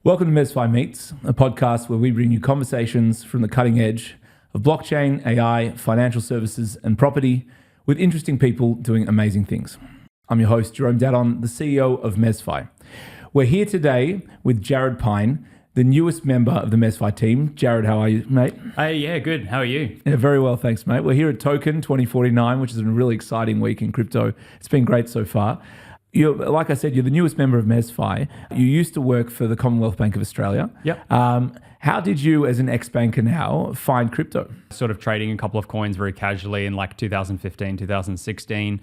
Welcome to MezFi Meets, a podcast where we bring you conversations from the cutting edge of blockchain, AI, financial services, and property with interesting people doing amazing things. I'm your host, Jerome Dadon, the CEO of MezFi. We're here today with Jarrod Pyne, the newest member of the MezFi team. Jarrod, how are you, mate? Hey, yeah, good. How are you? Yeah, very well, thanks, mate. We're here at Token2049, which has been a really exciting week in crypto. It's been great so far. Like I said, you're the newest member of MezFi. You used to work for the Commonwealth Bank of Australia. Yep. How did you, as an ex-banker now, find crypto? Sort of trading a couple of coins very casually in like 2015, 2016.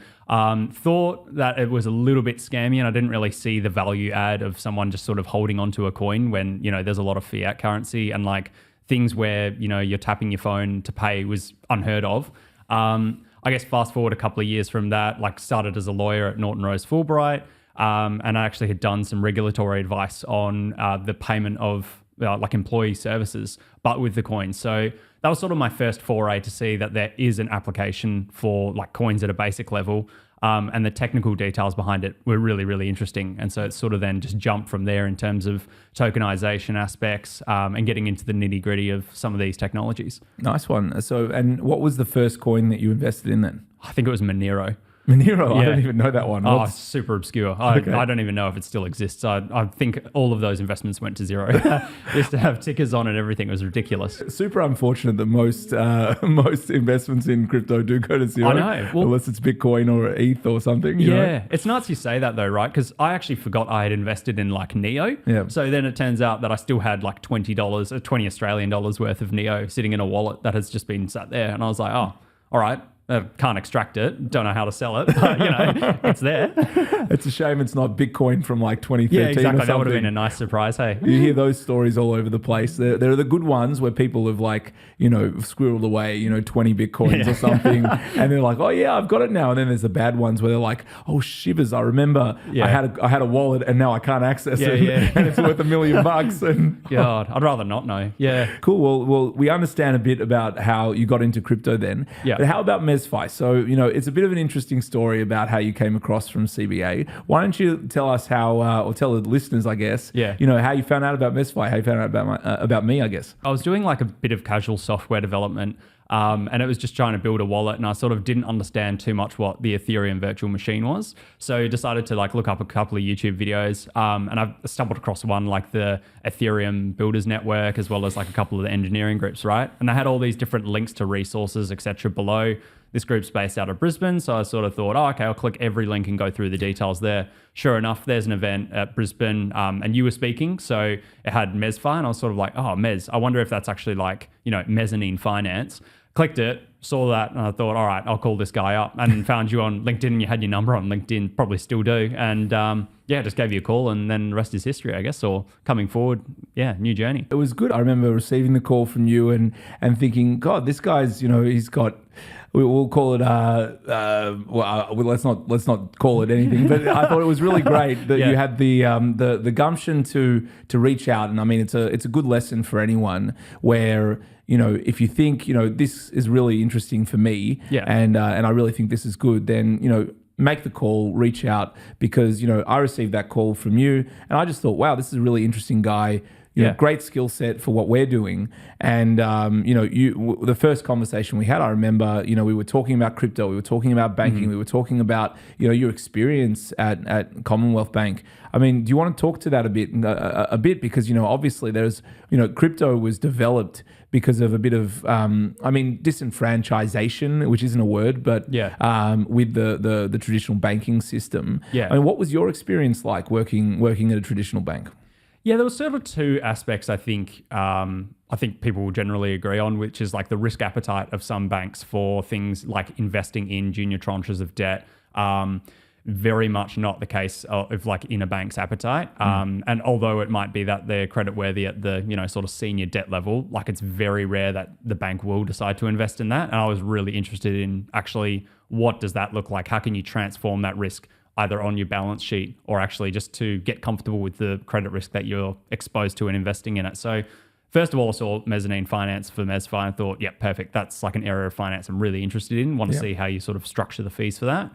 Thought that it was a little bit scammy and I didn't really see the value add of someone just sort of holding onto a coin when, there's a lot of fiat currency and like things where, you're tapping your phone to pay was unheard of. I guess fast forward a couple of years from that, like started as a lawyer at Norton Rose Fulbright, and I actually had done some regulatory advice on the payment of like employee services, but with the coins. So that was sort of my first foray to see that there is an application for like coins at a basic level, and the technical details behind it were really, really interesting. And so it's sort of then just jumped from there in terms of tokenization aspects and getting into the nitty gritty of some of these technologies. Nice one. So, and what was the first coin that you invested in then? I think it was Monero. Monero? Yeah. I don't even know that one. Oh, super obscure. I don't even know if it still exists. I think all of those investments went to zero. Used to have tickers on and everything. It was ridiculous. Super unfortunate that most investments in crypto do go to zero. I know. Well, unless it's Bitcoin or ETH or something. You know? Yeah. It's nuts you say that though, right? Because I actually forgot I had invested in like Neo. Yeah. So then it turns out that I still had like $20 or 20 Australian dollars worth of Neo sitting in a wallet that has just been sat there. And I was like, oh, all right. Can't extract it. Don't know how to sell it. But, it's there. It's a shame it's not Bitcoin from like 2013 Yeah, exactly. or something. That would have been a nice surprise, hey? You hear those stories all over the place. There are the good ones where people have like, squirreled away, 20 Bitcoins or something. And they're like, oh yeah, I've got it now. And then there's the bad ones where they're like, oh shivers, I remember I had a wallet and now I can't access it. Yeah. And it's worth $1 million. And God, I'd rather not know. Yeah. Cool. Well, we understand a bit about how you got into crypto then. Yeah. But how about MezFi? So, it's a bit of an interesting story about how you came across from CBA. Why don't you tell us how, or tell the listeners, I guess, how you found out about MezFi, how you found out about me, I guess. I was doing like a bit of casual software development, and it was just trying to build a wallet, and I sort of didn't understand too much what the Ethereum virtual machine was. So decided to like look up a couple of YouTube videos, and I've stumbled across one like the Ethereum Builders Network, as well as like a couple of the engineering groups, right? And they had all these different links to resources, etc. below. This group's based out of Brisbane, so I sort of thought, okay, I'll click every link and go through the details there. Sure enough, there's an event at Brisbane, and you were speaking, so it had MezFi, and I was sort of like, oh, Mez, I wonder if that's actually like, mezzanine finance. Clicked it, saw that, and I thought, all right, I'll call this guy up, and found you on LinkedIn, and you had your number on LinkedIn, probably still do, and just gave you a call, and then the rest is history, I guess, or coming forward, new journey. It was good. I remember receiving the call from you and thinking, God, this guy's, he's got... We'll call it. Let's not call it anything. But I thought it was really great that you had the gumption to reach out. And I mean, it's a good lesson for anyone where if you think this is really interesting for me, and I really think this is good, then make the call, reach out, because I received that call from you, and I just thought, wow, this is a really interesting guy. Great skill set for what we're doing. And, the first conversation we had, I remember, we were talking about crypto, we were talking about banking, we were talking about, your experience at Commonwealth Bank. I mean, do you want to talk to that a bit? Because, obviously there's, crypto was developed because of a bit of, disenfranchisation, which isn't a word, but with the traditional banking system. Yeah. I mean, what was your experience like working at a traditional bank? Yeah, there were sort of two aspects I think people will generally agree on, which is like the risk appetite of some banks for things like investing in junior tranches of debt. Very much not the case of like in a bank's appetite. And although it might be that they're creditworthy at the, sort of senior debt level, like it's very rare that the bank will decide to invest in that. And I was really interested in actually what does that look like? How can you transform that risk either on your balance sheet or actually just to get comfortable with the credit risk that you're exposed to and investing in it. So first of all, I saw mezzanine finance for MezFi and thought, yeah, perfect. That's like an area of finance I'm really interested in. Want to see how you sort of structure the fees for that.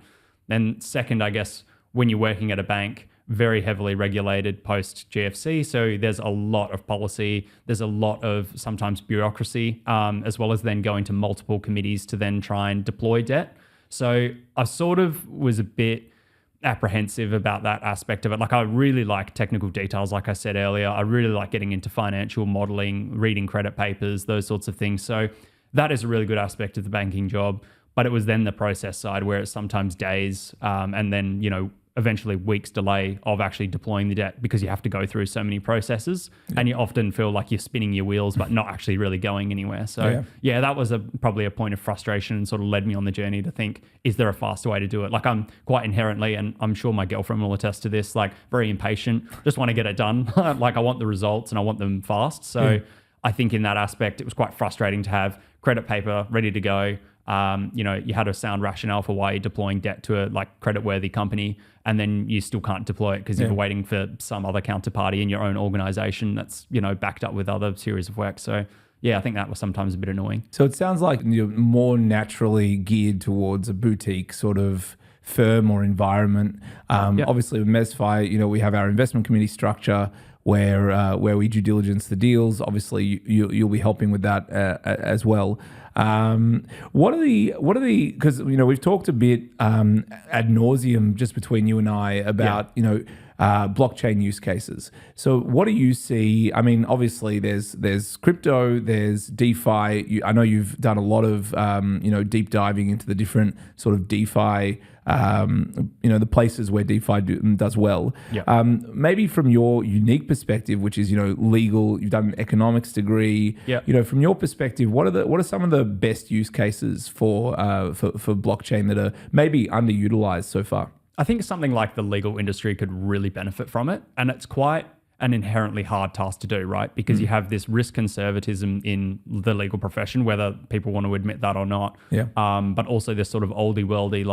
Then second, I guess, when you're working at a bank, very heavily regulated post GFC. So there's a lot of policy. There's a lot of sometimes bureaucracy, as well as then going to multiple committees to then try and deploy debt. So I sort of was a bit apprehensive about that aspect of it. Like, I really like technical details, like I said earlier. I really like getting into financial modeling, reading credit papers, those sorts of things. So that is a really good aspect of the banking job. But it was then the process side where it's sometimes days and then, eventually weeks delay of actually deploying the debt, because you have to go through so many processes and you often feel like you're spinning your wheels but not actually really going anywhere. So that was probably a point of frustration and sort of led me on the journey to think, is there a faster way to do it? Like, I'm quite inherently, and I'm sure my girlfriend will attest to this, like very impatient, just want to get it done. Like, I want the results and I want them fast. So I think in that aspect, it was quite frustrating to have credit paper ready to go. You had a sound rationale for why you're deploying debt to a credit-worthy company, and then you still can't deploy it because you're waiting for some other counterparty in your own organization that's, backed up with other series of work. So I think that was sometimes a bit annoying. So it sounds like you're more naturally geared towards a boutique sort of firm or environment. Obviously with MezFi, we have our investment committee structure where we due diligence the deals. Obviously, you'll be helping with that as well. What are the? Because we've talked a bit ad nauseum just between you and I about blockchain use cases. So what do you see? I mean, obviously there's crypto, there's DeFi. I know you've done a lot of deep diving into the different sort of DeFi. The places where DeFi does well. Maybe from your unique perspective, which is legal, you've done an economics degree. From your perspective, what are some of the best use cases for blockchain that are maybe underutilized so far? I think something like the legal industry could really benefit from it, and it's quite an inherently hard task to do, right? Because you have this risk conservatism in the legal profession, whether people want to admit that or not. But also this sort of oldie worldy,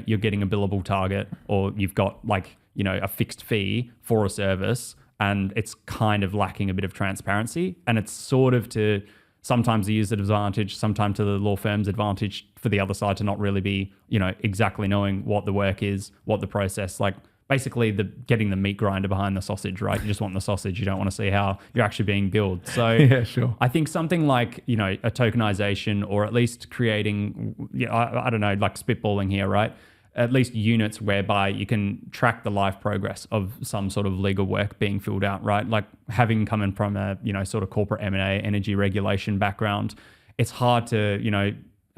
you're getting a billable target, or you've got a fixed fee for a service, and it's kind of lacking a bit of transparency. And it's sort of to sometimes the user's advantage, sometimes to the law firm's advantage for the other side to not really be, exactly knowing what the work is, what the process, basically getting the meat grinder behind the sausage, right? You just want the sausage. You don't want to see how you're actually being billed. So sure. I think something like, a tokenization, or at least creating, I don't know, spitballing here, right? At least units whereby you can track the live progress of some sort of legal work being filled out, right? Like, having come in from a, sort of corporate M&A, energy regulation background, it's hard to,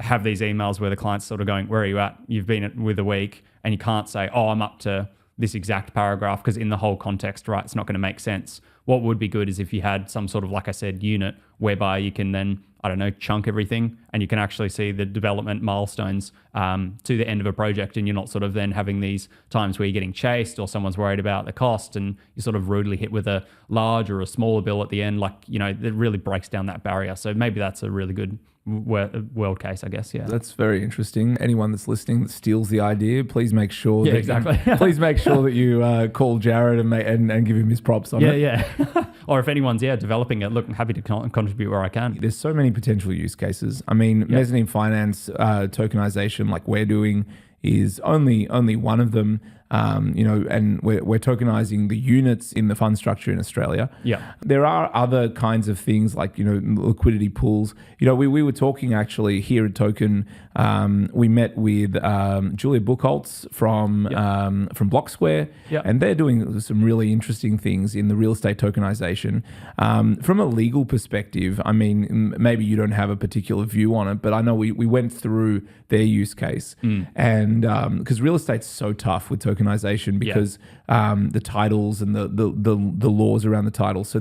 have these emails where the client's sort of going, where are you at? You've been with a week, and you can't say, oh, I'm up to this exact paragraph, because in the whole context, right, it's not going to make sense. What would be good is if you had some sort of, like I said, unit whereby you can then, I don't know, chunk everything, and you can actually see the development milestones to the end of a project, and you're not sort of then having these times where you're getting chased or someone's worried about the cost and you're sort of rudely hit with a large or a smaller bill at the end. It really breaks down that barrier. So maybe that's a really good world case, I guess. That's very interesting. Anyone that's listening that steals the idea, please make sure please make sure that you call Jarrod and give him his props on it. Or if anyone's developing it, look, I'm happy to contribute where I can. There's so many potential use cases. I mean, mezzanine finance, tokenization, like we're doing, is only one of them. And we're tokenizing the units in the fund structure in Australia. There are other kinds of things like, liquidity pools. We were talking actually here at Token. We met with Julia Buchholz from Block Square, and they're doing some really interesting things in the real estate tokenization. From a legal perspective, I mean, maybe you don't have a particular view on it, but I know we went through their use case, and because real estate's so tough with tokenization because the titles and the laws around the title. So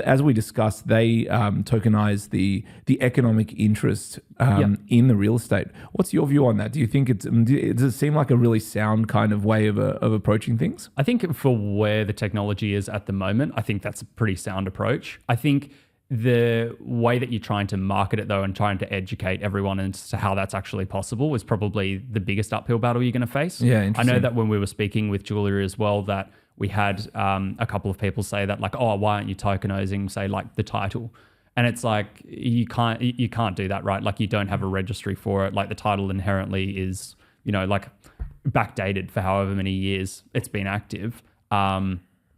as we discussed, they tokenize the economic interest in the real estate. What's your view on that? Do you think does it seem like a really sound kind of way of approaching things? I think for where the technology is at the moment, I think that's a pretty sound approach. I think the way that you're trying to market it, though, and trying to educate everyone as to how that's actually possible is probably the biggest uphill battle you're going to face. I know that when we were speaking with Julia as well, that we had a couple of people say that, like, oh, why aren't you tokenizing, say, like the title? And it's like, you can't do that, right? Like, you don't have a registry for it. Like, the title inherently is, backdated for however many years it's been active.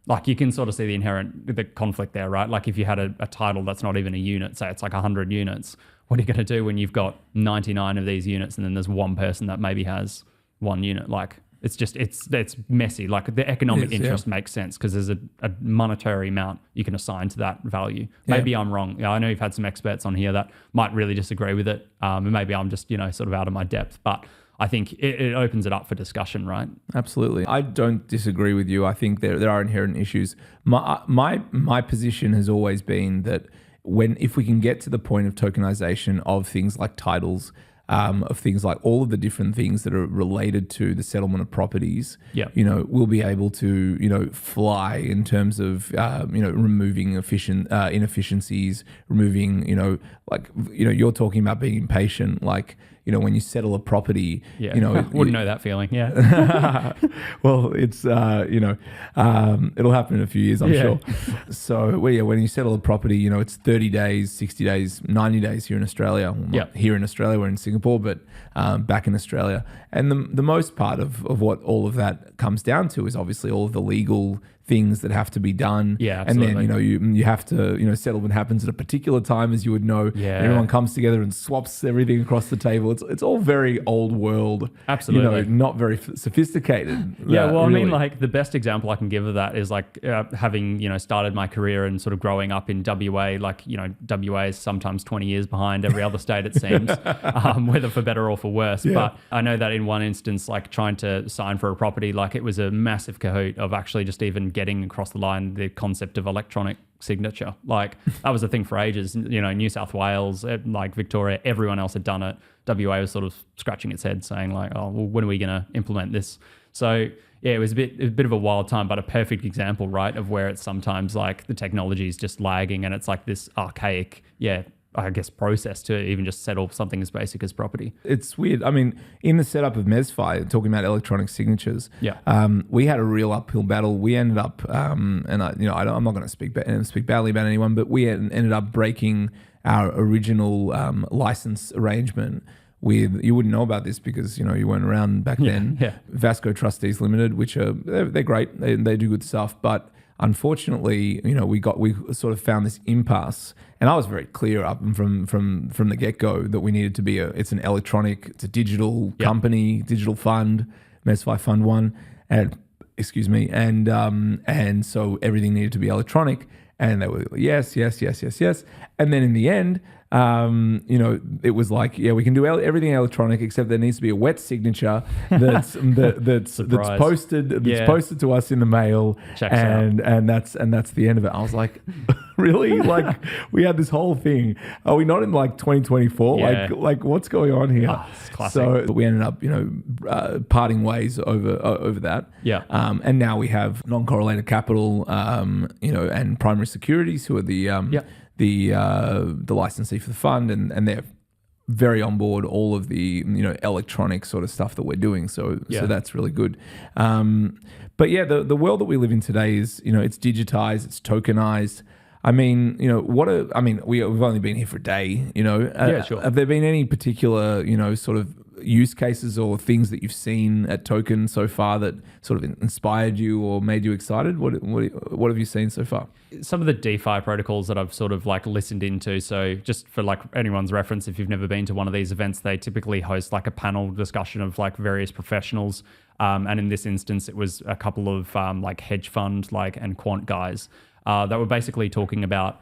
like you can sort of see the conflict there, right? Like if you had a title that's not even a unit, say it's like 100 units, what are you going to do when you've got 99 of these units and then there's one person that maybe has one unit? Like it's messy. Like the economic interest makes sense because there's a monetary amount you can assign to that value. Maybe I'm wrong. I know you've had some experts on here that might really disagree with it. And maybe I'm just, sort of out of my depth, but I think it opens it up for discussion, right? Absolutely. I don't disagree with you. I think there are inherent issues. My position has always been that if we can get to the point of tokenization of things like titles, of things like all of the different things that are related to the settlement of properties, we'll be able to, fly in terms of, removing inefficiencies, removing, you're talking about being impatient, like, when you settle a property, wouldn't know that feeling. Yeah. Well, it's, it'll happen in a few years, I'm sure. So when you settle a property, it's 30 days, 60 days, 90 days here in Australia. Well, not here in Australia, we're in Singapore, but back in Australia. And the most part of what all of that comes down to is obviously all of the legal things that have to be done. Yeah, absolutely. And then, you have to, settlement happens at a particular time, as you would know. Yeah. Everyone comes together and swaps everything across the table. It's all very old world. Absolutely. Not very sophisticated. I mean, like the best example I can give of that is like having, started my career and sort of growing up in WA, like, WA is sometimes 20 years behind every other state, it seems, whether for better or for worse. Yeah. But I know that in one instance, like trying to sign for a property, like it was a massive cahoot of actually just even getting across the line the concept of electronic signature. Like that was a thing for ages. New South Wales, like Victoria, everyone else had done it. WA was sort of scratching its head saying like, oh, well, when are we going to implement this? So yeah, it was a bit of a wild time, but a perfect example, right, of where it's sometimes like the technology is just lagging and it's like this archaic, I guess, process to even just settle something as basic as property. It's weird. I mean, in the setup of MezFi, talking about electronic signatures, we had a real uphill battle. We ended up, I'm not going to speak badly about anyone, but we ended up breaking our original license arrangement with, you wouldn't know about this because, you weren't around back then, Vasco Trustees Limited, which they're great. They do good stuff, but unfortunately, we sort of found this impasse, and I was very clear up from the get-go that we needed to be it's an digital company, digital fund, MezFi Fund 1, and so everything needed to be electronic, and they were yes, and then in the end, it was like, we can do everything electronic, except there needs to be a wet signature that's posted to us in the mail. Checks out. And that's the end of it. I was like, really? Like we had this whole thing. Are we not in like 2024? Yeah. Like what's going on here? Oh, it's classic. So we ended up, parting ways over that. Yeah. And now we have non-correlated capital, and primary securities, who are the licensee for the fund, and they're very on board all of the electronic sort of stuff that we're doing. So that's really good. But yeah, the world that we live in today is it's digitized, it's tokenized. I mean, we've only been here for a day. Sure. Have there been any particular sort of use cases or things that you've seen at Token so far that sort of inspired you or made you excited? What have you seen so far? Some of the DeFi protocols that I've sort of like listened into. So just for like anyone's reference, if you've never been to one of these events, they typically host like a panel discussion of like various professionals. And in this instance, it was a couple of like hedge fund and quant guys that were basically talking about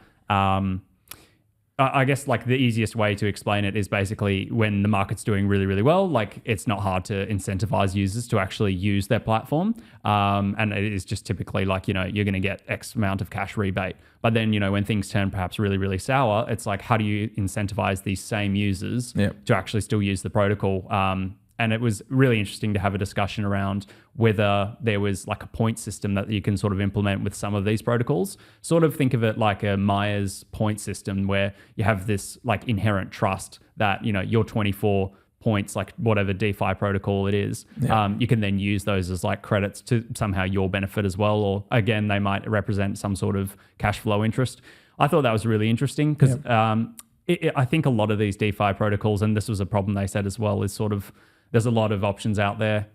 I guess like the easiest way to explain it is basically when the market's doing really, really well, like it's not hard to incentivize users to actually use their platform. And it is just typically like, you're going to get X amount of cash rebate. But then, when things turn perhaps really, really sour, it's like, how do you incentivize these same users to actually still use the protocol? And it was really interesting to have a discussion around whether there was like a point system that you can sort of implement with some of these protocols. Sort of think of it like a Myers point system where you have this like inherent trust that, your 24 points, like whatever DeFi protocol it is, you can then use those as like credits to somehow your benefit as well. Or again, they might represent some sort of cash flow interest. I thought that was really interesting because I think a lot of these DeFi protocols, and this was a problem they said as well, is sort of, there's a lot of options out there.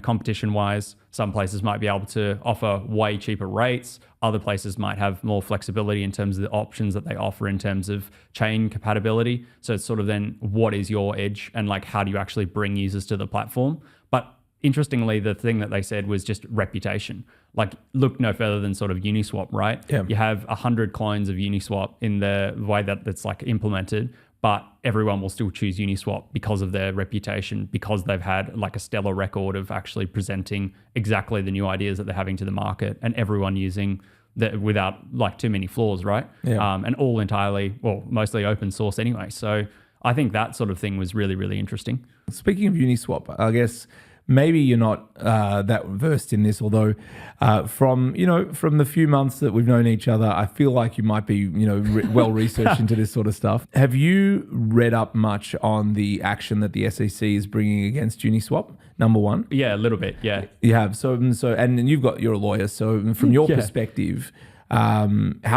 competition wise, some places might be able to offer way cheaper rates. Other places might have more flexibility in terms of the options that they offer in terms of chain compatibility. So it's sort of then what is your edge and like how do you actually bring users to the platform? But interestingly, the thing that they said was just reputation. Like look no further than sort of Uniswap, right? Yeah. You have 100 clones of Uniswap in the way that it's like implemented, but everyone will still choose Uniswap because of their reputation, because they've had like a stellar record of actually presenting exactly the new ideas that they're having to the market, and everyone using that without like too many flaws, right? Yeah. And all entirely, well, mostly open source anyway. So I think that sort of thing was really, really interesting. Speaking of Uniswap, I guess maybe you're not that versed in this, although from the few months that we've known each other, I feel like you might be well researched into this sort of stuff. Have you read up much on the action that the SEC is bringing against Uniswap? Number one. Yeah, a little bit. Yeah, you have. So and you're a lawyer. So from your perspective, how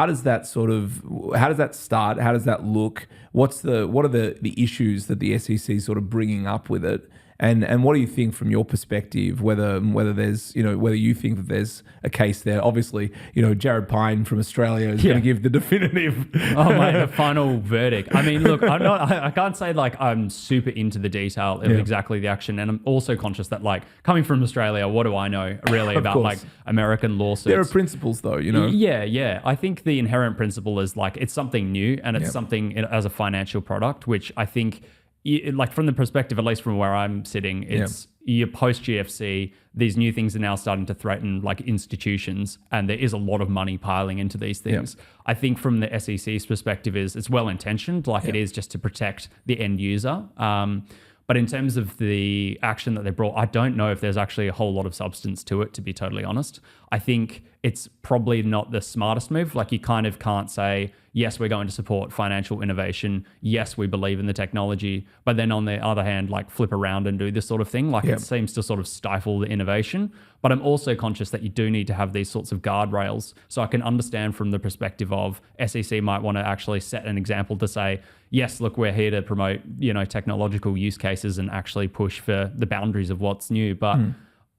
does that start? How does that look? What are the issues that the SEC is sort of bringing up with it? And what do you think from your perspective, whether there's, whether you think that there's a case there? Obviously, Jarrod Pyne from Australia is going to give the definitive. The final verdict. I mean, look, I can't say like I'm super into the detail of exactly the action. And I'm also conscious that like coming from Australia, what do I know really about like American lawsuits? There are principles though, Yeah. I think the inherent principle is like, it's something new and it's something as a financial product, which I think, like from the perspective, at least from where I'm sitting, it's you're post GFC. These new things are now starting to threaten like institutions, and there is a lot of money piling into these things. I think from the SEC's perspective, it's well intentioned, like it is just to protect the end user. But in terms of the action that they brought, I don't know if there's actually a whole lot of substance to it, to be totally honest. I think it's probably not the smartest move. Like you kind of can't say, yes, we're going to support financial innovation. Yes, we believe in the technology. But then on the other hand, like flip around and do this sort of thing. Like it seems to sort of stifle the innovation. But I'm also conscious that you do need to have these sorts of guardrails. So I can understand from the perspective of SEC might want to actually set an example to say, yes, look, we're here to promote, technological use cases and actually push for the boundaries of what's new. But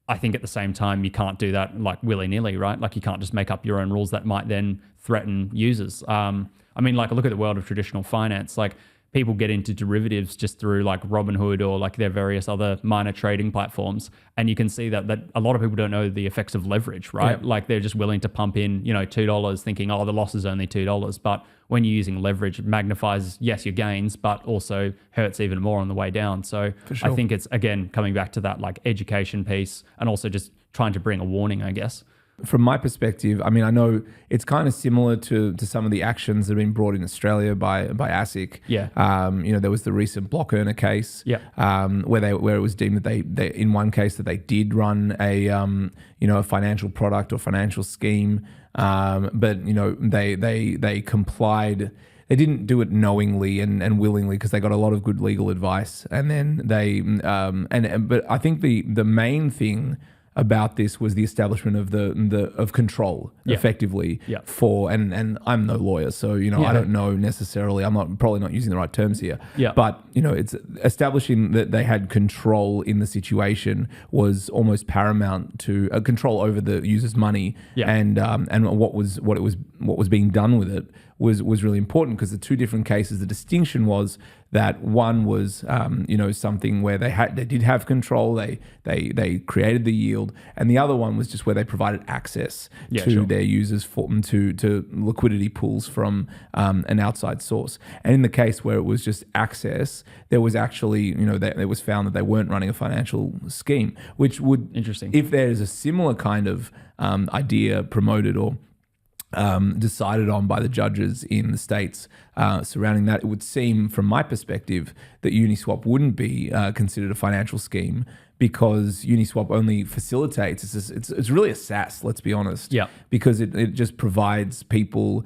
I think at the same time, you can't do that like willy-nilly, right? Like you can't just make up your own rules that might then threaten users. I mean, like look at the world of traditional finance. Like people get into derivatives just through like Robinhood or like their various other minor trading platforms. And you can see that a lot of people don't know the effects of leverage, right? Yeah. Like they're just willing to pump in, $2 thinking, the loss is only $2. But when you're using leverage, it magnifies, yes, your gains, but also hurts even more on the way down. So For sure. I think it's, again, coming back to that like education piece and also just trying to bring a warning, I guess. From my perspective, I mean, I know it's kind of similar to some of the actions that have been brought in Australia by ASIC. Yeah. There was the recent block earner case. Yeah. Where it was deemed that they in one case that they did run a financial product or financial scheme, but they complied. They didn't do it knowingly and willingly because they got a lot of good legal advice, and then but I think the main thing about this was the establishment of control effectively for and I'm no lawyer, so I don't know necessarily. I'm probably not using the right terms here. But it's establishing that they had control in the situation was almost paramount to control over the user's money and what was being done with it was really important, because the two different cases, the distinction was that one was something where they did have control, they created the yield, and the other one was just where they provided access to their users to liquidity pools from an outside source. And in the case where it was just access, there was actually it was found that they weren't running a financial scheme, which would, interesting, if there is a similar kind of idea promoted or decided on by the judges in the States surrounding that, it would seem from my perspective that Uniswap wouldn't be considered a financial scheme, because Uniswap only facilitates, it's really a SaaS, let's be honest, because it just provides people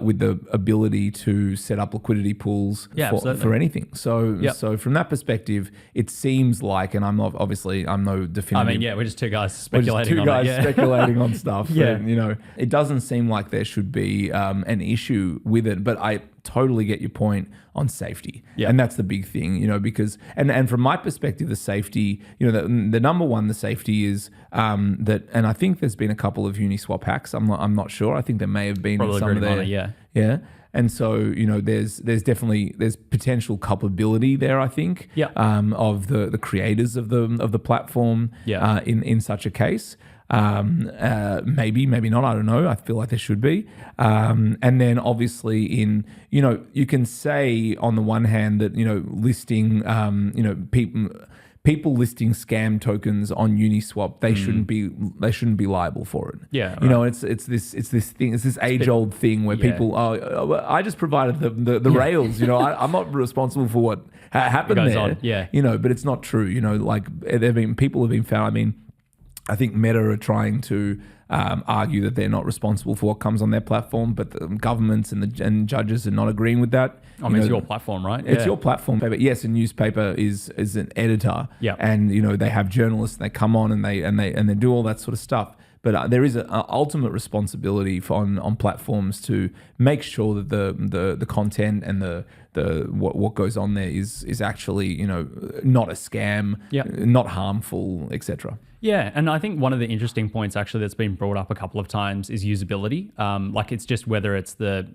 with the ability to set up liquidity pools for anything. So from that perspective, it seems like, and I'm no definitive. I mean, we're just two guys speculating speculating on stuff. And, it doesn't seem like there should be an issue with it, but totally get your point on safety. Yeah. And that's the big thing, because, and from my perspective, the safety, the number one, the safety is that, and I think there's been a couple of Uniswap hacks. I'm not sure. I think there may have been Probably some of their, yeah. And so, there's definitely, there's potential culpability there, I think, of the creators of the platform in such a case. Maybe not, I don't know. I feel like there should be. And then obviously you can say on the one hand that, listing, people listing scam tokens on Uniswap, they shouldn't be liable for it. Yeah. Right. It's this age old thing where people, I just provided the rails, I'm not responsible for what happened there. On. Yeah. But it's not true. People have been found. I think Meta are trying to argue that they're not responsible for what comes on their platform, but the governments and judges are not agreeing with that. It's your platform, right? It's your platform. But yes, a newspaper is an editor, and they have journalists. And they come on and they do all that sort of stuff. But there is an ultimate responsibility on platforms to make sure that the content and the what goes on there is actually not a scam, not harmful, etc. Yeah, and I think one of the interesting points actually that's been brought up a couple of times is usability. It's just whether it's the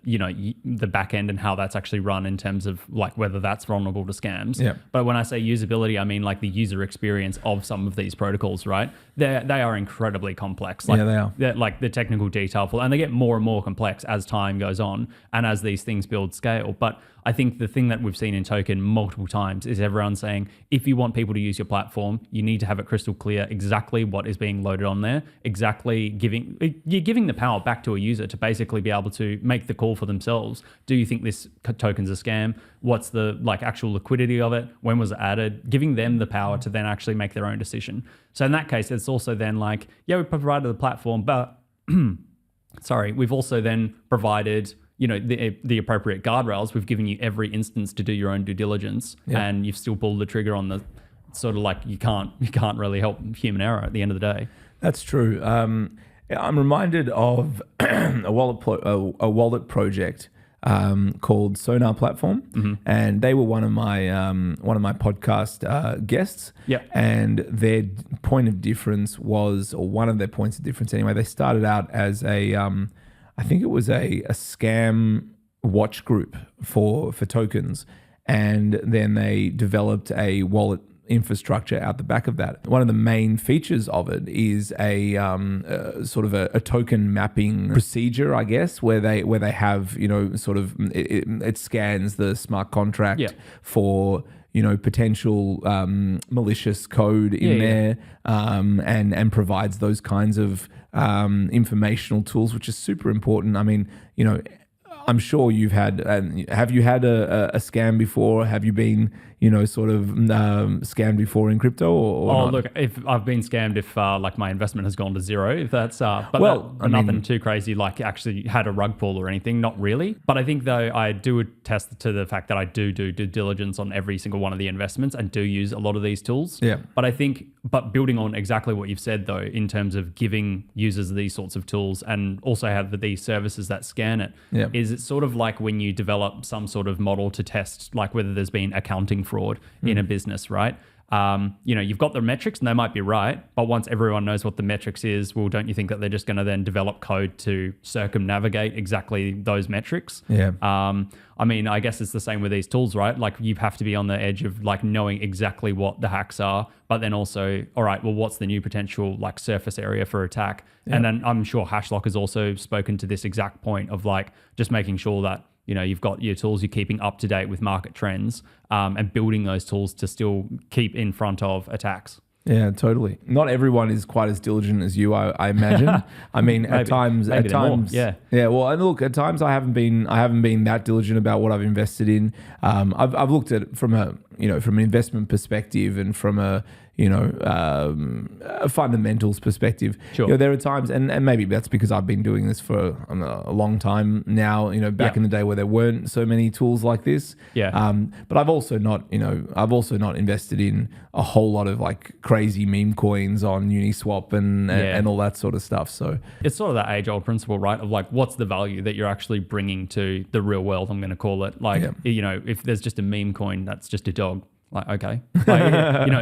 back end and how that's actually run in terms of whether that's vulnerable to scams. Yeah. But when I say usability, I mean the user experience of some of these protocols, right? They are incredibly complex. They are. They're the technical detail, and they get more and more complex as time goes on and as these things build scale. But I think the thing that we've seen in Token multiple times is everyone saying, if you want people to use your platform, you need to have it crystal clear exactly what is being loaded on there, you're giving the power back to a user to basically be able to make the call for themselves. Do you think this token's a scam? What's the actual liquidity of it? When was it added? Giving them the power to then actually make their own decision. So in that case, it's also then we provided the platform, but we've also then provided the appropriate guardrails. We've given you every instance to do your own due diligence, and you've still pulled the trigger on the sort of you can't really help human error at the end of the day. That's true. I'm reminded of a wallet project called Sonar Platform, and they were one of my podcast guests. Yeah. And their point of difference was, or one of their points of difference anyway, they started out as I think it was a scam watch group for tokens, and then they developed a wallet infrastructure out the back of that. One of the main features of it is a sort of a token mapping procedure, I guess, where they have sort of it scans the smart contract for potential malicious code in there, and provides those kinds of informational tools, which is super important. I'm sure you've had, have you had a scam before? Have you been, sort of scammed before in crypto or not? Look, if I've been scammed, if my investment has gone to zero, if that's, nothing too crazy, actually had a rug pull or anything, not really. But I think though, I do attest to the fact that I do due diligence on every single one of the investments and do use a lot of these tools. Yeah. But building on exactly what you've said though, in terms of giving users these sorts of tools and also have these services that scan it, is it's sort of like when you develop some sort of model to test whether there's been accounting fraud in a business, right? You've got the metrics and they might be right, but once everyone knows what the metrics is, well, don't you think that they're just going to then develop code to circumnavigate exactly those metrics? Yeah. I guess it's the same with these tools, right? You have to be on the edge of knowing exactly what the hacks are, but then also, all right, well, what's the new potential surface area for attack? Yeah. And then I'm sure Hashlock has also spoken to this exact point of just making sure that you've got your tools, you're keeping up to date with market trends, and building those tools to still keep in front of attacks. Yeah, totally. Not everyone is quite as diligent as you, I imagine. At times, yeah. Well, and look, at times I haven't been that diligent about what I've invested in. I've looked at it from an investment perspective and from a fundamentals perspective. Sure. There are times, and maybe that's because I've been doing this for a long time now. Back in the day where there weren't so many tools like this. Yeah. But I've also not invested in a whole lot of like crazy meme coins on Uniswap and all that sort of stuff. So it's sort of that age-old principle, right? Of like, what's the value that you're actually bringing to the real world? I'm going to call it. Like, if there's just a meme coin, that's just a dog. Like, okay,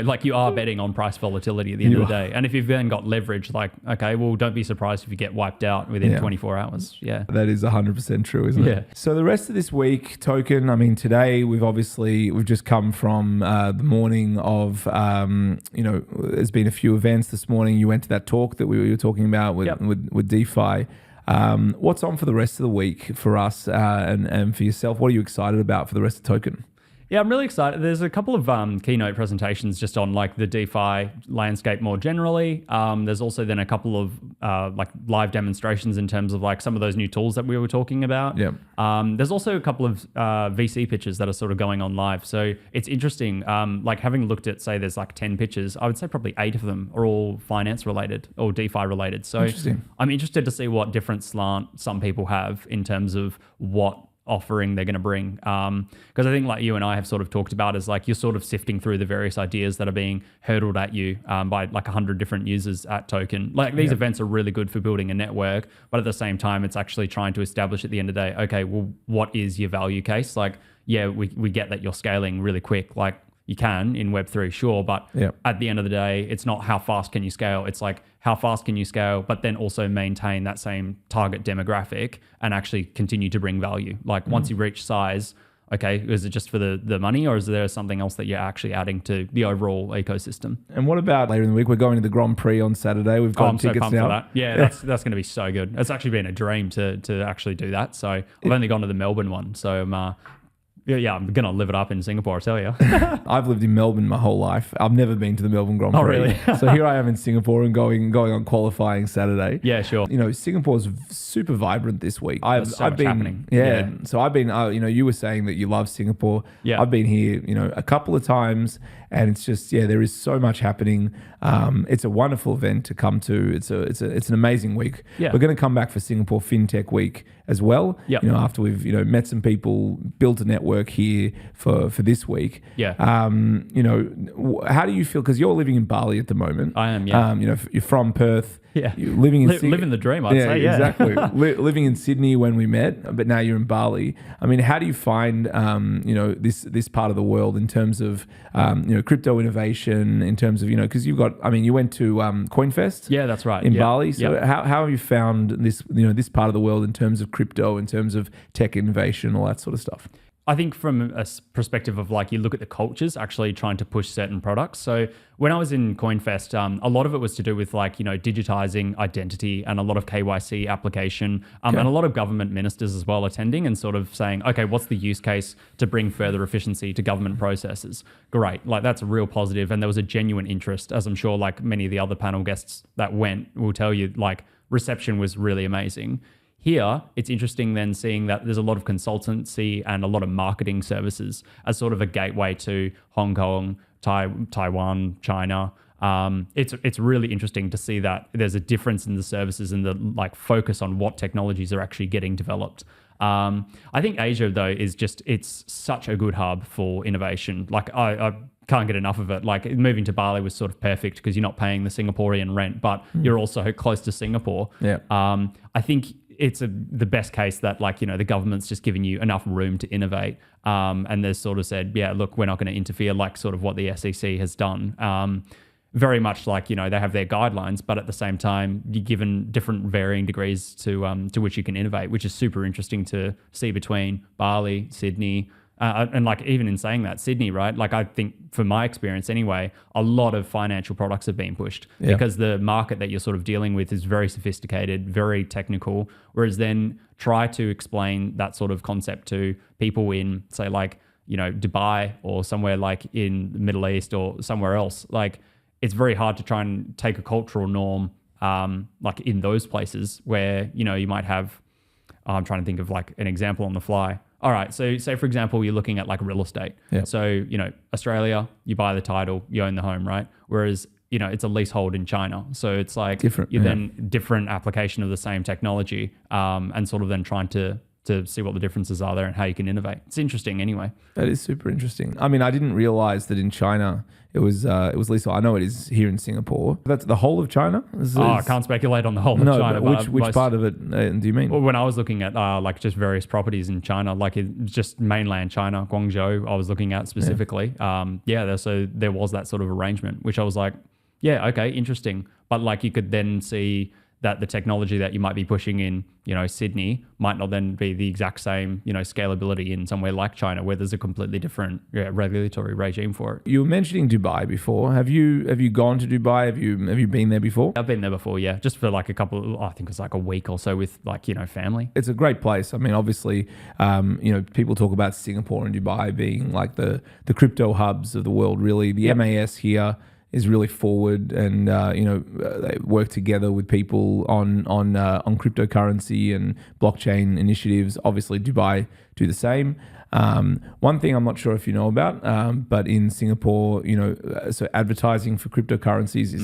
like you are betting on price volatility at the end of the day. And if you've then got leverage, like, okay, well, don't be surprised if you get wiped out within 24 hours. Yeah. That is 100% true, isn't it? So the rest of this week, Token, I mean, today we've just come from the morning of, there's been a few events this morning. You went to that talk that we were talking about with DeFi. What's on for the rest of the week for us and for yourself? What are you excited about for the rest of Token? Yeah, I'm really excited. There's a couple of keynote presentations just on like the DeFi landscape more generally. There's also then a couple of like live demonstrations in terms of like some of those new tools that we were talking about. Yeah. There's also a couple of VC pitches that are sort of going on live. So it's interesting. Like having looked at, say, there's like 10 pitches, I would say probably 8 of them are all finance related or DeFi related. So I'm interested to see what different slant some people have in terms of what offering they're going to bring, because I think like you and I have sort of talked about is like you're sort of sifting through the various ideas that are being hurdled at you by like 100 different users at Token. Like these events are really good for building a network, but at the same time it's actually trying to establish at the end of the day, okay, well, what is your value case? Like, we get that you're scaling really quick, like you can in Web3, sure, but at the end of the day, it's not how fast can you scale. It's like how fast can you scale, but then also maintain that same target demographic and actually continue to bring value. Like once you reach size, okay, is it just for the money, or is there something else that you're actually adding to the overall ecosystem? And what about later in the week? We're going to the Grand Prix on Saturday. We've got tickets so now. For that. Yeah, that's going to be so good. It's actually been a dream to actually do that. So I've only gone to the Melbourne one. So I'm going to live it up in Singapore, I tell you. I've lived in Melbourne my whole life. I've never been to the Melbourne Grand Prix. Oh, really? So here I am in Singapore and going on qualifying Saturday. Yeah, sure. Singapore's super vibrant this week. There's so much happening. Yeah. So I've been, you were saying that you love Singapore. Yeah. I've been here, a couple of times, and it's just, there is so much happening. It's a wonderful event to come to. It's an amazing week. Yeah. We're going to come back for Singapore FinTech Week as well. Yep. After we've, met some people, built a network here for this week. Yeah. How do you feel? Because you're living in Bali at the moment. I am, yeah. You're from Perth. Yeah. You're living in living the dream, I'd say. Yeah, exactly. Living in Sydney when we met, but now you're in Bali. I mean, how do you find, this part of the world in terms of, crypto innovation, in terms of, because you've got, you went to CoinFest. Yeah, that's right. In Bali. So how have you found this, this part of the world in terms of crypto, in terms of tech innovation, all that sort of stuff? I think from a perspective of like you look at the cultures actually trying to push certain products. So when I was in CoinFest, a lot of it was to do with like, digitizing identity and a lot of KYC application and a lot of government ministers as well attending and sort of saying, okay, what's the use case to bring further efficiency to government processes? Great. Like that's a real positive. And there was a genuine interest, as I'm sure like many of the other panel guests that went will tell you, like reception was really amazing. Here, it's interesting then seeing that there's a lot of consultancy and a lot of marketing services as sort of a gateway to Hong Kong, Taiwan, China. It's really interesting to see that there's a difference in the services and the like focus on what technologies are actually getting developed. I think Asia though is just, it's such a good hub for innovation. Like I can't get enough of it. Like moving to Bali was sort of perfect because you're not paying the Singaporean rent, but you're also close to Singapore. Yeah. I think it's the best case that like, the government's just giving you enough room to innovate. And they've sort of said, yeah, look, we're not going to interfere like sort of what the SEC has done. Very much like, they have their guidelines, but at the same time, you're given different varying degrees to which you can innovate, which is super interesting to see between Bali, Sydney, and like even in saying that, Sydney, right? Like I think from my experience anyway, a lot of financial products have been pushed because the market that you're sort of dealing with is very sophisticated, very technical, whereas then try to explain that sort of concept to people in say like, Dubai or somewhere like in the Middle East or somewhere else. Like it's very hard to try and take a cultural norm like in those places where, you might have, I'm trying to think of like an example on the fly. all right, so say for example, you're looking at like real estate. Yeah. So, Australia, you buy the title, you own the home, right? Whereas, it's a leasehold in China. So it's like Different, you're yeah. then different application of the same technology, and sort of then trying to see what the differences are there and how you can innovate. It's interesting anyway. That is super interesting. I mean, I didn't realize that in China it was leasehold. I know it is here in Singapore. That's the whole of China? I can't speculate on the whole of China. But which part of it do you mean? Well, when I was looking at like just various properties in China, like just mainland China, Guangzhou, I was looking at specifically. So there was that sort of arrangement, which I was like, yeah, okay, interesting. But like you could then see that the technology that you might be pushing in, Sydney might not then be the exact same, scalability in somewhere like China, where there's a completely different regulatory regime for it. You were mentioning Dubai before. Have you gone to Dubai? Have you been there before? I've been there before, yeah, just for like I think it's like a week or so with like, family. It's a great place. I mean, obviously, people talk about Singapore and Dubai being like the crypto hubs of the world, really. The MAS here is really forward, and they work together with people on cryptocurrency and blockchain initiatives. Obviously, Dubai do the same. One thing I'm not sure if you know about, but in Singapore, so advertising for cryptocurrencies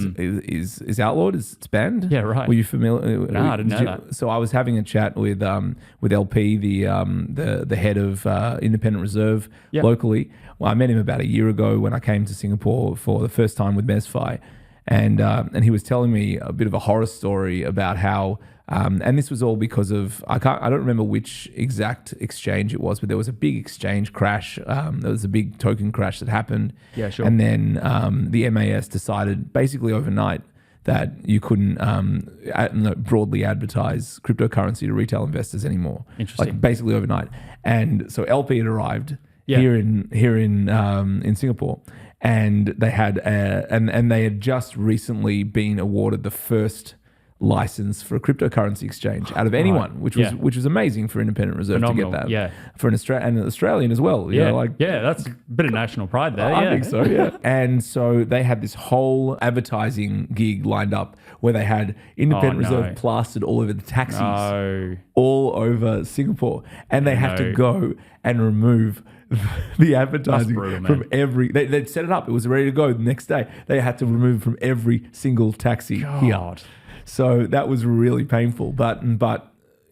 is outlawed. It's banned. Yeah, right. Were you familiar? No, I didn't know that. So I was having a chat with LP, the head of Independent Reserve locally. Well, I met him about a year ago when I came to Singapore for the first time with MezFi, and he was telling me a bit of a horror story about how. And this was all because of I don't remember which exact exchange it was, but there was a big exchange crash. There was a big token crash that happened. Yeah, sure. And then the MAS decided basically overnight that you couldn't broadly advertise cryptocurrency to retail investors anymore. Interesting. Like basically overnight. And so LP had arrived here in Singapore. And they had and they had just recently been awarded the first license for a cryptocurrency exchange out of anyone, which was amazing for Independent Reserve Phenomenal, to get that. Yeah. For an Australian as well. That's a bit of national pride there. I think so, yeah. And so they had this whole advertising gig lined up where they had Independent Reserve plastered all over the taxis, all over Singapore. And they had to go and remove the advertising from every... They'd set it up. It was ready to go the next day. They had to remove from every single taxi here. So that was really painful, but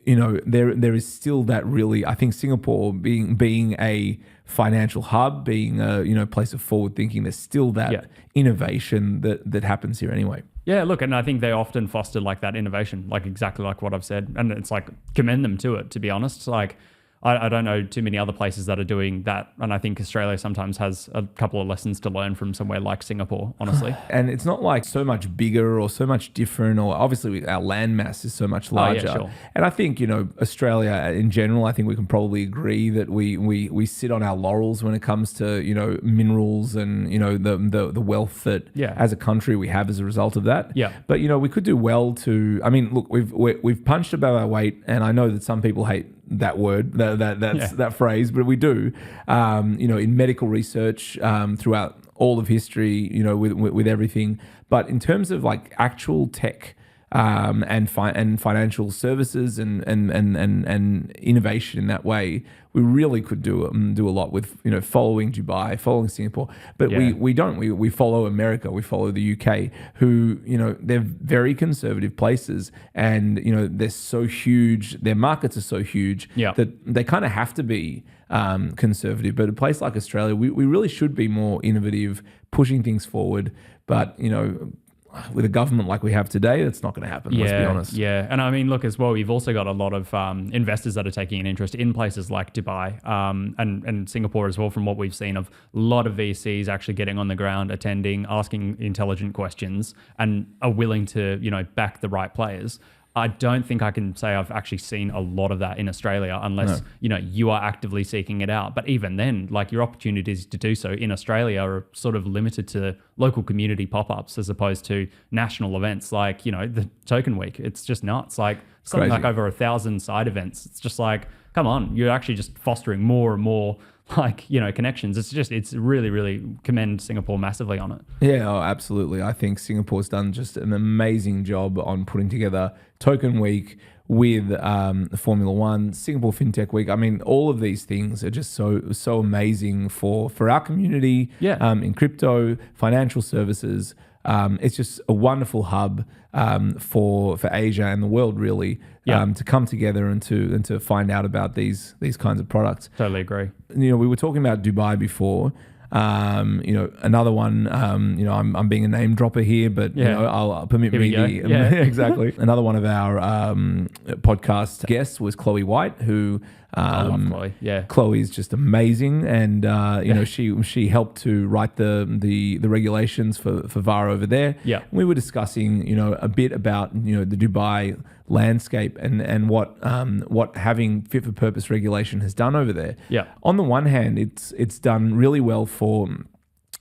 there is still that really. I think Singapore being a financial hub, being a place of forward thinking, there's still that innovation that happens here anyway. Yeah, look, and I think they often foster like that innovation, like exactly like what I've said, and it's like commend them to it. To be honest, like. I don't know too many other places that are doing that. And I think Australia sometimes has a couple of lessons to learn from somewhere like Singapore, honestly. And it's not like so much bigger or so much different, or obviously our land mass is so much larger. Sure. And I think, Australia in general, I think we can probably agree that we sit on our laurels when it comes to, minerals and, the wealth that as a country we have as a result of that. Yeah. But, we could do well to, I mean, look, we've punched above our weight, and I know that some people hate that word, that phrase, but we do, in medical research throughout all of history, with everything. But in terms of like actual tech and financial services and innovation in that way, we really could do a lot with following Dubai, following Singapore, but we don't. We follow America, we follow the UK, who they're very conservative places, and they're so huge. Their markets are so huge that they kind of have to be conservative. But a place like Australia, we really should be more innovative, pushing things forward. But with a government like we have today, that's not going to happen, let's be honest. Yeah, and I mean, look, as well, you've also got a lot of investors that are taking an interest in places like Dubai and Singapore as well, from what we've seen of a lot of VCs actually getting on the ground, attending, asking intelligent questions, and are willing to, back the right players. I don't think I can say I've actually seen a lot of that in Australia unless, you are actively seeking it out. But even then, like your opportunities to do so in Australia are sort of limited to local community pop-ups as opposed to national events like, the Token Week. It's just nuts. Like something like over 1,000 side events. It's just like, come on, you're actually just fostering more and more like, you know, connections. It's really, really commend Singapore massively on it. Yeah, oh, absolutely. I think Singapore's done just an amazing job on putting together Token Week with Formula One, Singapore FinTech Week. I mean, all of these things are just so amazing for our community. Yeah. In crypto, financial services. It's just a wonderful hub for Asia and the world, really, to come together and to find out about these kinds of products. Totally agree. You know, we were talking about Dubai before. You know, another one. You know, I'm being a name dropper here, but you know, I'll permit me the exactly. Another one of our podcast guests was Chloe White, who I love Chloe. Yeah, Chloe is just amazing, and you know, she helped to write the regulations for VAR over there. Yeah, we were discussing, you know, a bit about, you know, the Dubai landscape and what having fit for purpose regulation has done over there. Yeah. On the one hand, it's done really well for,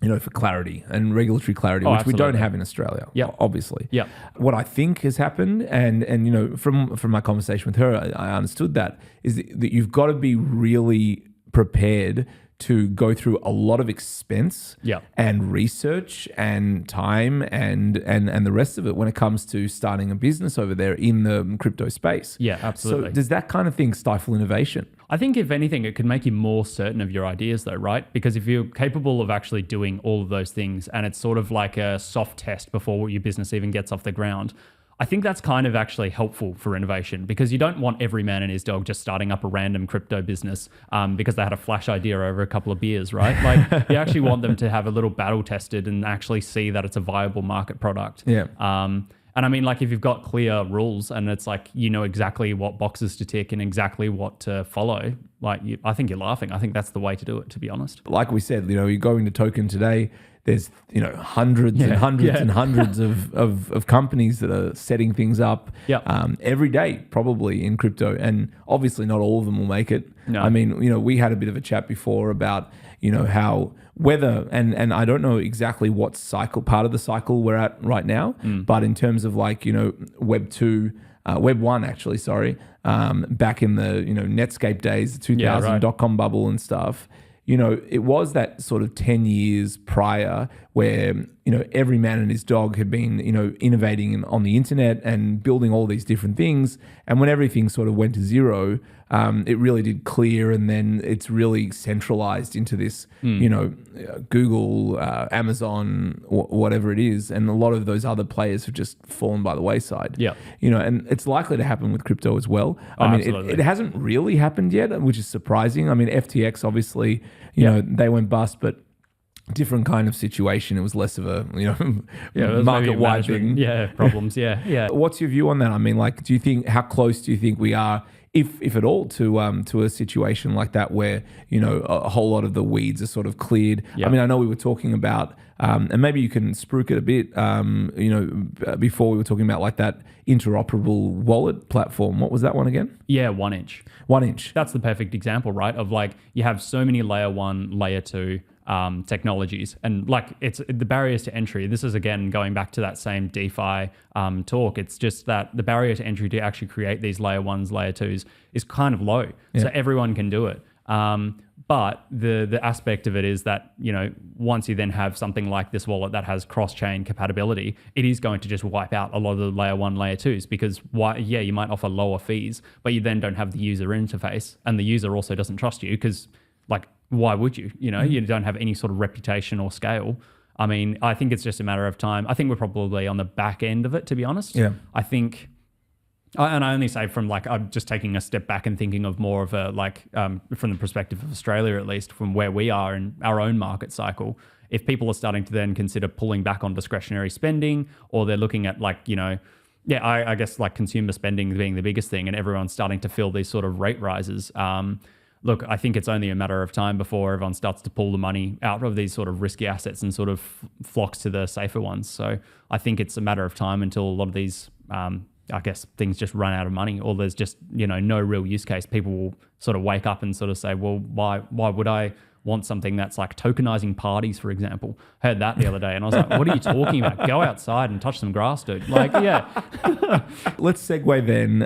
you know, for clarity and regulatory clarity, which absolutely. we don't have in Australia. Yeah. Obviously. Yeah. What I think has happened, and you know, from my conversation with her, I understood that is that you've got to be really prepared to go through a lot of expense and research and time and the rest of it when it comes to starting a business over there in the crypto space. Yeah, absolutely. So does that kind of thing stifle innovation? I think if anything, it could make you more certain of your ideas though, right? Because if you're capable of actually doing all of those things and it's sort of like a soft test before your business even gets off the ground, I think that's kind of actually helpful for innovation, because you don't want every man and his dog just starting up a random crypto business because they had a flash idea over a couple of beers, right? Like you actually want them to have a little battle tested and actually see that it's a viable market product. Yeah. And I mean, like if you've got clear rules and it's like, you know exactly what boxes to tick and exactly what to follow, like I think you're laughing. I think that's the way to do it, to be honest. Like we said, you know, you go into Token today, there's, you know, hundreds and hundreds of companies that are setting things up every day, probably in crypto. And obviously not all of them will make it. No. I mean, you know, we had a bit of a chat before about, you know, how whether, and I don't know exactly what part of the cycle we're at right now, but in terms of like, you know, Web 1 actually, back in the, you know, Netscape days, the 2000 dot-com bubble and stuff, you know, it was that sort of 10 years prior where, you know, every man and his dog had been, you know, innovating on the internet and building all these different things. And when everything sort of went to zero, it really did clear, and then it's really centralized into this, you know, Google, Amazon, whatever it is. And a lot of those other players have just fallen by the wayside. Yeah. You know, and it's likely to happen with crypto as well. I mean, it hasn't really happened yet, which is surprising. I mean, FTX, obviously, you know, they went bust, but different kind of situation. It was less of a, you know, market-wide thing. Yeah, problems. Yeah. What's your view on that? I mean, like, do you think, how close do you think we are, if at all, to a situation like that where, you know, a whole lot of the weeds are sort of cleared? I mean, I know we were talking about, and maybe you can spruik it a bit, you know, before we were talking about like that interoperable wallet platform. What was that one again? Yeah, 1inch. 1inch. That's the perfect example, right? Of like, you have so many layer 1, layer 2 technologies, and like it's the barriers to entry. This is again going back to that same DeFi talk. It's just that the barrier to entry to actually create these layer 1s, layer 2s is kind of low, so everyone can do it. But the aspect of it is that, you know, once you then have something like this wallet that has cross-chain compatibility, it is going to just wipe out a lot of the layer 1, layer 2s, because you might offer lower fees, but you then don't have the user interface, and the user also doesn't trust you because, like, why would you? You know, you don't have any sort of reputation or scale. I mean, I think it's just a matter of time. I think we're probably on the back end of it, to be honest. Yeah. I think, and I only say from like, I'm just taking a step back and thinking of more of a like, from the perspective of Australia, at least from where we are in our own market cycle. If people are starting to then consider pulling back on discretionary spending, or they're looking at like, you know, I guess like consumer spending being the biggest thing, and everyone's starting to feel these sort of rate rises. Look, I think it's only a matter of time before everyone starts to pull the money out of these sort of risky assets and sort of flocks to the safer ones. So I think it's a matter of time until a lot of these, I guess, things just run out of money, or there's just, you know, no real use case. People will sort of wake up and sort of say, well, why would I want something that's like tokenizing parties, for example. Heard that the other day, and I was like, what are you talking about? Go outside and touch some grass, dude. Like, yeah. Let's segue then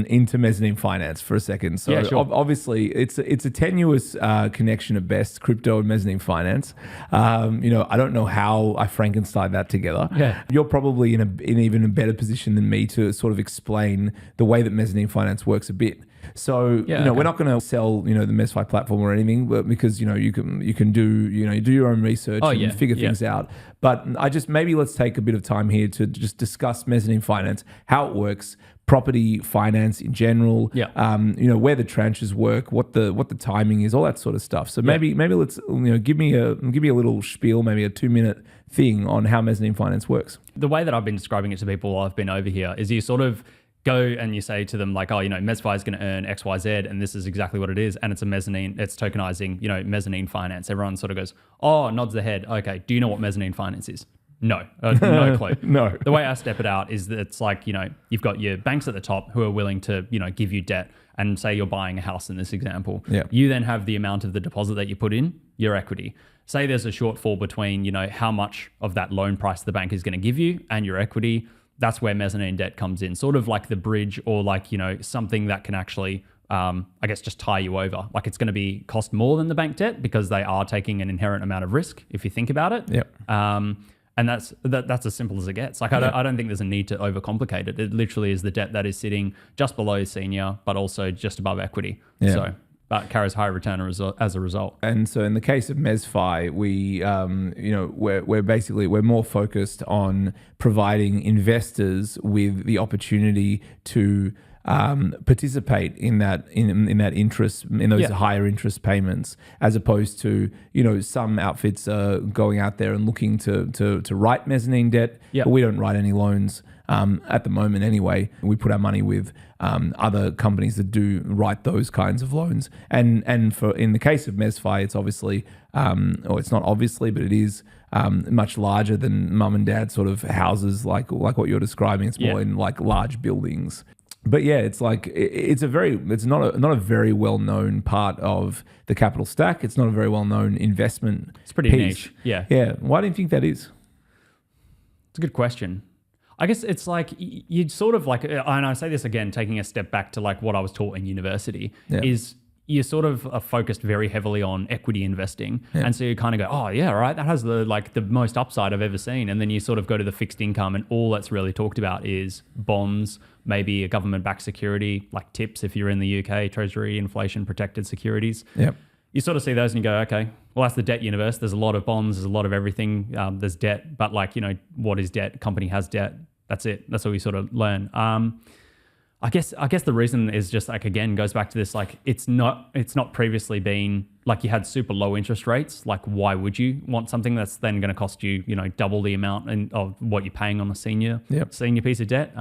into mezzanine finance for a second. So Yeah, sure. obviously it's a tenuous connection at best, crypto and mezzanine finance. I don't know how I Frankenstein that together. Yeah. You're probably in even a better position than me to sort of explain the way that mezzanine finance works a bit. So, we're not going to sell, the MezFi platform or anything, but because, you can do your own research and figure things out. But maybe let's take a bit of time here to just discuss mezzanine finance, how it works, property finance in general, where the tranches work, what the timing is, all that sort of stuff. So maybe let's, give me a little spiel, maybe a 2-minute thing on how mezzanine finance works. The way that I've been describing it to people while I've been over here is you sort of go and you say to them like, MezFi is going to earn X, Y, Z, and this is exactly what it is. And it's a mezzanine, it's tokenizing, mezzanine finance. Everyone sort of goes, oh, nods their head. Okay. Do you know what mezzanine finance is? No, no clue. No. The way I step it out is that it's like, you've got your banks at the top who are willing to, give you debt, and say you're buying a house in this example. Yeah. You then have the amount of the deposit that you put in, your equity. Say there's a shortfall between, how much of that loan price the bank is going to give you and your equity. That's where mezzanine debt comes in, sort of like the bridge, or like, something that can actually, just tie you over. Like it's going to cost more than the bank debt because they are taking an inherent amount of risk if you think about it. Yep. And that's as simple as it gets. Like I don't think there's a need to overcomplicate it. It literally is the debt that is sitting just below senior, but also just above equity. Yeah. So, but carries higher return as a result. And so in the case of MezFi, we're more focused on providing investors with the opportunity to participate in that interest, in those higher interest payments, as opposed to some outfits going out there and looking to write mezzanine debt. Yep. But we don't write any loans at the moment anyway. We put our money with other companies that do write those kinds of loans. And for in the case of MezFi, it's obviously, or it's not obviously, but it is much larger than mum and dad sort of houses like what you're describing. It's more in like large buildings. But yeah, it's like it's not a very well known part of the capital stack. It's not a very well known investment. It's pretty piece. niche. Yeah. Yeah. Why do you think that is? It's a good question. I guess it's like you'd sort of like, and I say this again, taking a step back to like what I was taught in university, is you sort of are focused very heavily on equity investing. Yeah. And so you kind of go, oh yeah, right, that has the most upside I've ever seen. And then you sort of go to the fixed income, and all that's really talked about is bonds, maybe a government-backed security like TIPS if you're in the UK, Treasury inflation protected securities. Yep. You sort of see those and you go, okay, well, that's the debt universe. There's a lot of bonds, there's a lot of everything. There's debt, but like, what is debt? A company has debt. That's it. That's all you sort of learn. I guess the reason is just like, again, goes back to this, like it's not previously been like you had super low interest rates. Like why would you want something that's then going to cost you, double the amount of what you're paying on a senior piece of debt?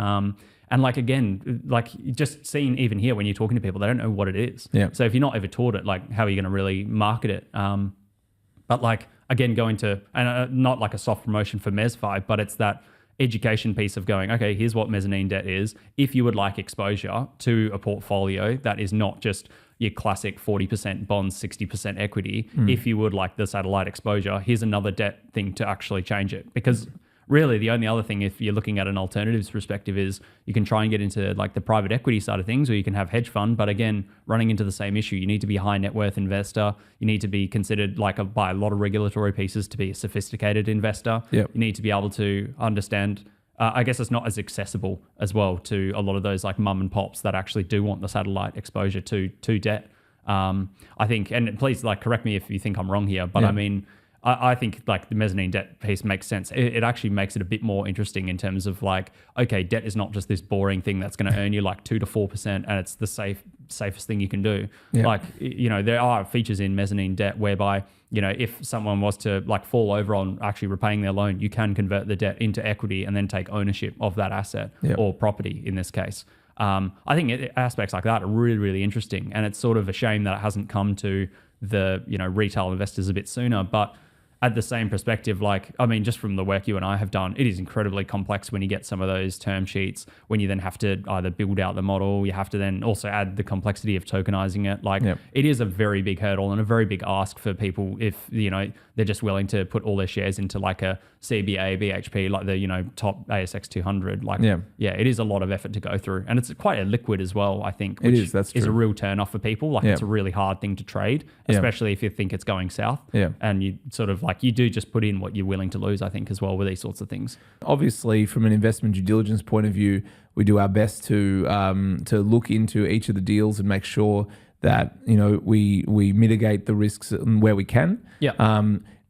And like, again, like just seeing even here when you're talking to people, they don't know what it is. Yeah. So if you're not ever taught it, like how are you going to really market it? But like, again, going to, and not like a soft promotion for MezFi, but it's that education piece of going, okay, here's what mezzanine debt is. If you would like exposure to a portfolio that is not just your classic 40% bonds, 60% equity, if you would like the satellite exposure, here's another debt thing to actually change it. Because really the only other thing, if you're looking at an alternatives perspective, is you can try and get into like the private equity side of things, or you can have hedge fund, but again, running into the same issue. You need to be a high net worth investor. You need to be considered by a lot of regulatory pieces to be a sophisticated investor. Yep. You need to be able to understand, I guess it's not as accessible as well to a lot of those like mum and pops that actually do want the satellite exposure to debt. I think, and please like correct me if you think I'm wrong here, but I mean, I think like the mezzanine debt piece makes sense. It actually makes it a bit more interesting in terms of like, okay, debt is not just this boring thing that's going to earn you like 2 to 4%, and it's the safest thing you can do. Yeah. Like, there are features in mezzanine debt whereby, if someone was to like fall over on actually repaying their loan, you can convert the debt into equity and then take ownership of that asset or property in this case. I think aspects like that are really, really interesting, and it's sort of a shame that it hasn't come to the retail investors a bit sooner. But at the same perspective, like, I mean, just from the work you and I have done, it is incredibly complex when you get some of those term sheets, when you then have to either build out the model, you have to then also add the complexity of tokenizing it. Like, it is a very big hurdle and a very big ask for people if, you know, they're just willing to put all their shares into like a CBA, BHP, like the, you know, top ASX 200. Like, it is a lot of effort to go through. And it's quite illiquid as well, I think, which that's is true. a real turn off for people. Like, it's a really hard thing to trade, especially if you think it's going south. And you sort of like, you do just put in what you're willing to lose, I think, as well with these sorts of things. Obviously, from an investment due diligence point of view, we do our best to look into each of the deals and make sure that, you know, we mitigate the risks where we can.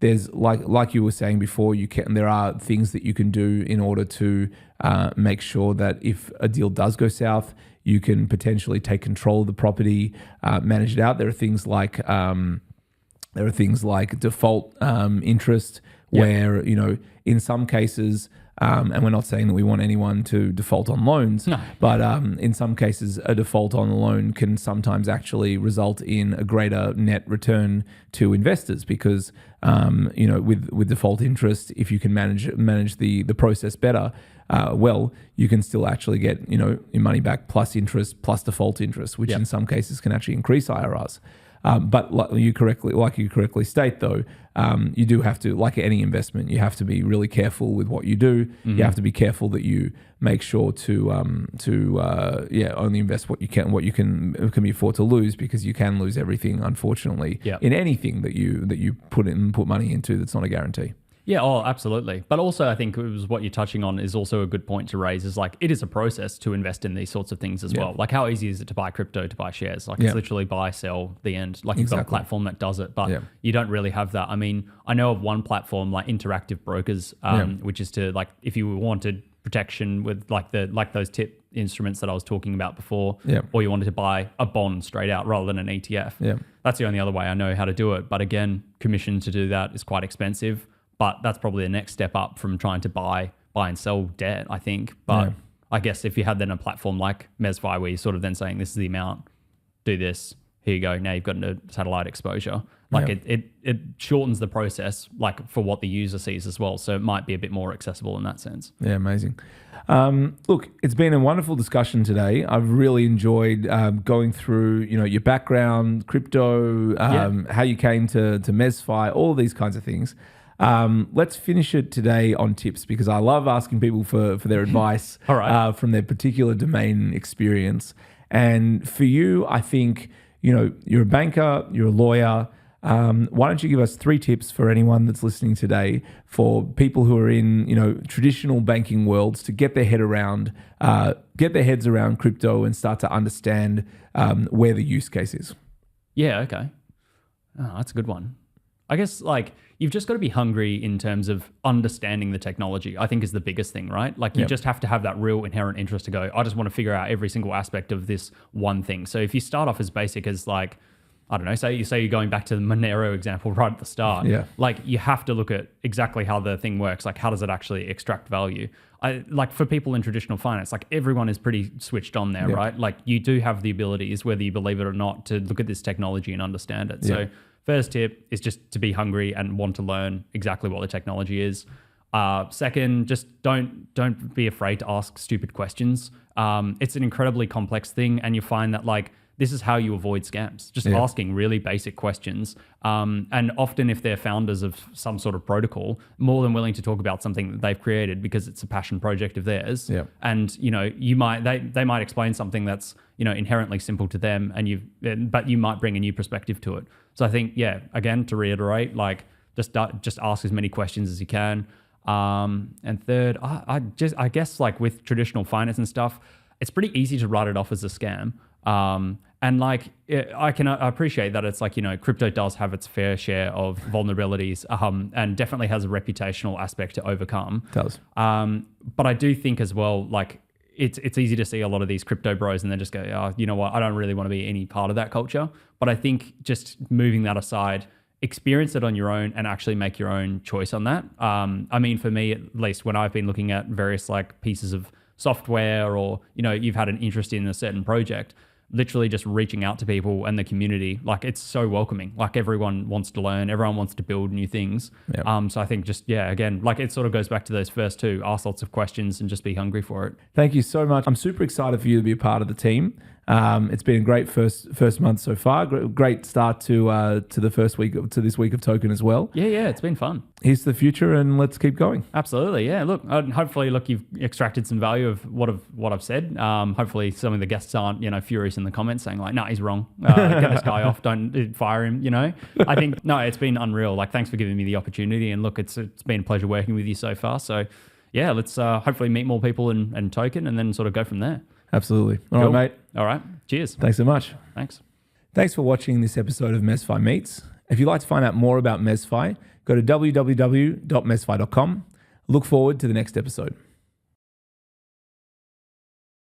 There's like you were saying before, there are things that you can do in order to make sure that if a deal does go south, you can potentially take control of the property, manage it out. There are things like default interest, where, you know, in some cases, and we're not saying that we want anyone to default on loans, but in some cases, a default on a loan can sometimes actually result in a greater net return to investors because, you know, with default interest, if you can manage the process better, you can still actually get, you know, your money back plus interest plus default interest, which in some cases can actually increase IRRs. But like you correctly state, though, you do have to, like any investment, you have to be really careful with what you do. You have to be careful that you make sure to only invest what you can afford to lose, because you can lose everything, unfortunately, in anything that you put money into that's not a guarantee. Yeah, absolutely. But also, I think it was what you're touching on is also a good point to raise, is like, it is a process to invest in these sorts of things as well. Like, how easy is it to buy crypto, to buy shares? Like, it's literally buy, sell, the end. Like, you've got a platform that does it, but you don't really have that. I mean, I know of one platform like Interactive Brokers, which is to, like, if you wanted protection with like those tip instruments that I was talking about before, or you wanted to buy a bond straight out rather than an ETF. That's the only other way I know how to do it. But again, commission to do that is quite expensive. But that's probably the next step up from trying to buy and sell debt, I think. But I guess if you had then a platform like MezFi, where you're sort of then saying, this is the amount, do this, here you go, now you've got a satellite exposure. Like it shortens the process, like, for what the user sees as well. So it might be a bit more accessible in that sense. Yeah, amazing. Look, it's been a wonderful discussion today. I've really enjoyed going through, you know, your background, crypto, how you came to MezFi, all these kinds of things. Let's finish it today on tips, because I love asking people for their advice from their particular domain experience. And for you, I think, you know, you're a banker, you're a lawyer. Why don't you give us 3 tips for anyone that's listening today, for people who are in, you know, traditional banking worlds, to get their heads around crypto and start to understand where the use case is? Yeah, okay. Oh, that's a good one. I guess, like, you've just got to be hungry in terms of understanding the technology, I think, is the biggest thing, right? Like, you just have to have that real inherent interest to go, I just want to figure out every single aspect of this one thing. So if you start off as basic as, like, I don't know, say you're going back to the Monero example right at the start. Like, you have to look at exactly how the thing works. Like, how does it actually extract value? Like, for people in traditional finance, like, everyone is pretty switched on there, right? Like, you do have the abilities, whether you believe it or not, to look at this technology and understand it. So first tip is just to be hungry and want to learn exactly what the technology is. Second, just don't be afraid to ask stupid questions. It's an incredibly complex thing, and you find that, like, this is how you avoid scams, just asking really basic questions. And often, if they're founders of some sort of protocol, more than willing to talk about something that they've created because it's a passion project of theirs. And, you know, they might explain something that's, you know, inherently simple to them, but you might bring a new perspective to it. So I think, again, to reiterate, like, just ask as many questions as you can. And third, I guess, like, with traditional finance and stuff, it's pretty easy to write it off as a scam. And, like, I appreciate that it's like, you know, crypto does have its fair share of vulnerabilities, and definitely has a reputational aspect to overcome. It does. But I do think as well, like, it's easy to see a lot of these crypto bros and then just go, oh, you know what, I don't really want to be any part of that culture. But I think just moving that aside, experience it on your own and actually make your own choice on that. I mean, for me, at least, when I've been looking at various, like, pieces of software, or, you know, you've had an interest in a certain project, literally just reaching out to people and the community. Like, it's so welcoming. Like, everyone wants to learn, everyone wants to build new things. Yep. So I think just, again, like, it sort of goes back to those first two: ask lots of questions and just be hungry for it. Thank you so much. I'm super excited for you to be a part of the team. It's been a great first month so far. Great start to the first week, to this week of Token as well. Yeah, it's been fun. Here's to the future, and let's keep going. Absolutely, yeah. Look, hopefully, you've extracted some value of what I've said. Hopefully, some of the guests aren't, furious in the comments saying like, "No, he's wrong. Get this guy off. Don't fire him." I think no, it's been unreal. Like, thanks for giving me the opportunity, and look, it's been a pleasure working with you so far. So, yeah, let's hopefully meet more people and Token, and then sort of go from there. Absolutely. All right, mate. All right. Cheers. Thanks so much. Thanks. Thanks for watching this episode of MezFi Meets. If you'd like to find out more about MezFi, go to www.mezfi.com. Look forward to the next episode.